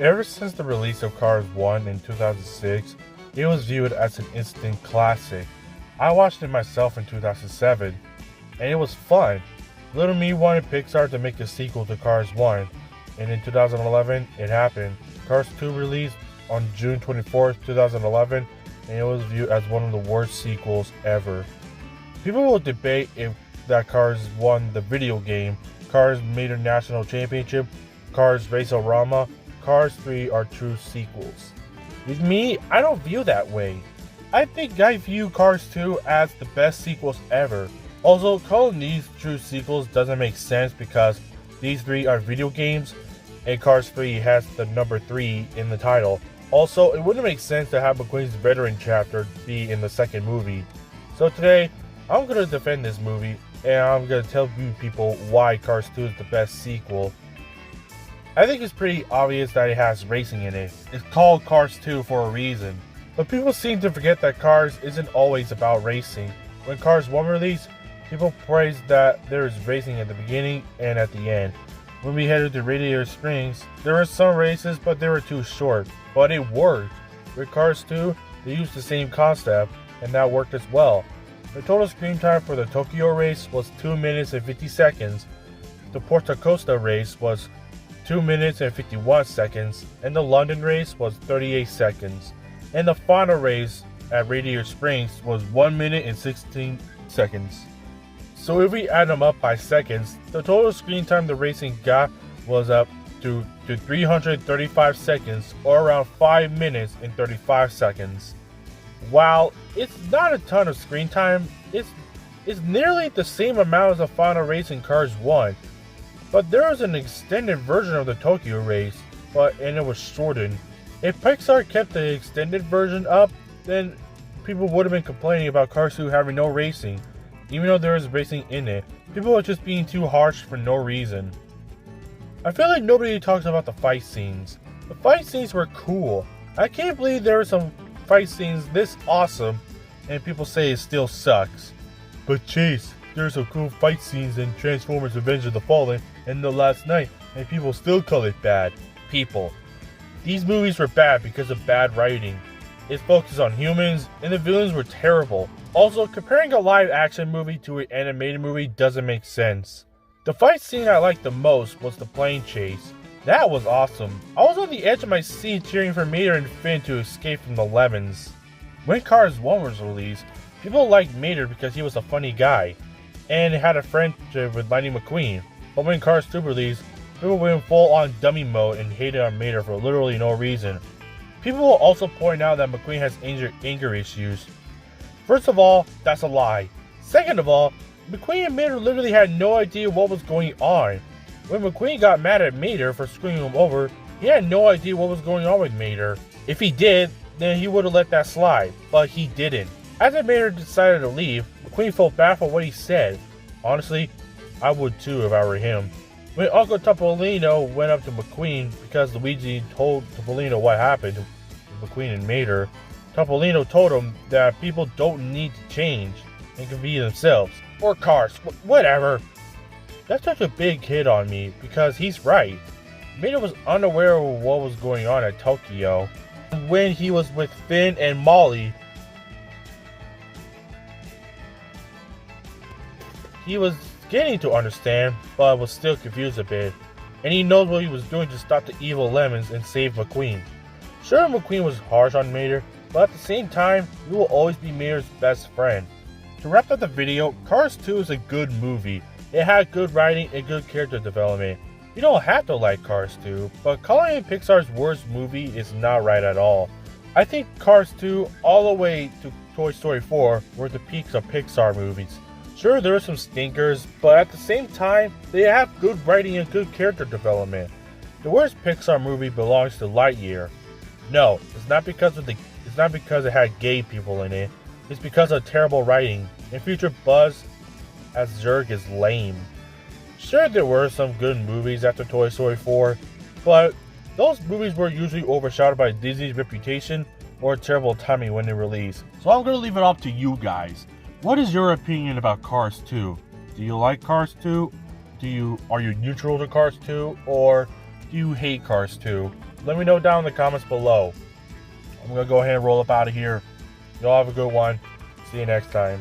Ever since the release of Cars 1 in 2006, it was viewed as an instant classic. I watched it myself in 2007, and it was fun. Little me wanted Pixar to make a sequel to Cars 1, and in 2011, it happened. Cars 2 released on June 24, 2011, and it was viewed as one of the worst sequels ever. People will debate if that Cars won the video game, Cars made a national championship, Cars Race-O-Rama, Cars 3 are true sequels. With me, I don't view that way. I think I view Cars 2 as the best sequels ever. Also, calling these true sequels doesn't make sense because these three are video games and Cars 3 has the number 3 in the title. Also, it wouldn't make sense to have McQueen's veteran chapter be in the second movie. So today, I'm going to defend this movie and I'm going to tell you people why Cars 2 is the best sequel. I think it's pretty obvious that it has racing in it. It's called Cars 2 for a reason. But people seem to forget that Cars isn't always about racing. When Cars 1 released, people praised that there is racing at the beginning and at the end. When we headed to Radiator Springs, there were some races but they were too short. But it worked. With Cars 2, they used the same concept and that worked as well. The total screen time for the Tokyo race was 2 minutes and 50 seconds. The Porta Costa race was 2 minutes and 51 seconds, and the London race was 38 seconds, and the final race at Radiator Springs was 1 minute and 16 seconds. So if we add them up by seconds, the total screen time the racing got was up to 335 seconds, or around 5 minutes and 35 seconds. While it's not a ton of screen time, it's nearly the same amount as the final race in Cars 1. But there was an extended version of the Tokyo race, and it was shortened. If Pixar kept the extended version up, then people would have been complaining about Cars 2 having no racing, even though there is racing in it. People are just being too harsh for no reason. I feel like nobody talks about the fight scenes. The fight scenes were cool. I can't believe there were some fight scenes this awesome, and people say it still sucks. But Chase, there's some cool fight scenes in Transformers Revenge of the Fallen and The Last Knight, and people still call it bad. People. These movies were bad because of bad writing. It focused on humans, and the villains were terrible. Also, comparing a live action movie to an animated movie doesn't make sense. The fight scene I liked the most was the plane chase. That was awesome. I was on the edge of my seat cheering for Mater and Finn to escape from the lemons. When Cars 1 was released, people liked Mater because he was a funny guy and had a friendship with Lightning McQueen. But when Cars 2 released, people went full on dummy mode and hated on Mater for literally no reason. People will also point out that McQueen has anger issues. First of all, that's a lie. Second of all, McQueen and Mater literally had no idea what was going on. When McQueen got mad at Mater for screwing him over, he had no idea what was going on with Mater. If he did, then he would have let that slide, but he didn't. After Mater decided to leave, McQueen felt bad for what he said. Honestly, I would too if I were him. When Uncle Topolino went up to McQueen because Luigi told Topolino what happened to McQueen and Mater, Topolino told him that people don't need to change and can be themselves. Or cars, whatever. That took a big hit on me because he's right. Mater was unaware of what was going on at Tokyo. When he was with Finn and Molly, he was getting to understand, but was still confused a bit. And he knows what he was doing to stop the evil lemons and save McQueen. Sure, McQueen was harsh on Mater, but at the same time, he will always be Mater's best friend. To wrap up the video, Cars 2 is a good movie. It had good writing and good character development. You don't have to like Cars 2, but calling it Pixar's worst movie is not right at all. I think Cars 2 all the way to Toy Story 4 were the peaks of Pixar movies. Sure, there are some stinkers, but at the same time, they have good writing and good character development. The worst Pixar movie belongs to Lightyear. No, it's not because it had gay people in it. It's because of terrible writing, and future Buzz as Zurg is lame. Sure, there were some good movies after Toy Story 4, but those movies were usually overshadowed by Disney's reputation or terrible timing when they released. So I'm going to leave it up to you guys. What is your opinion about Cars 2? Do you like Cars 2? Are you neutral to Cars 2? Or do you hate Cars 2? Let me know down in the comments below. I'm going to go ahead and roll up out of here. Y'all have a good one. See you next time.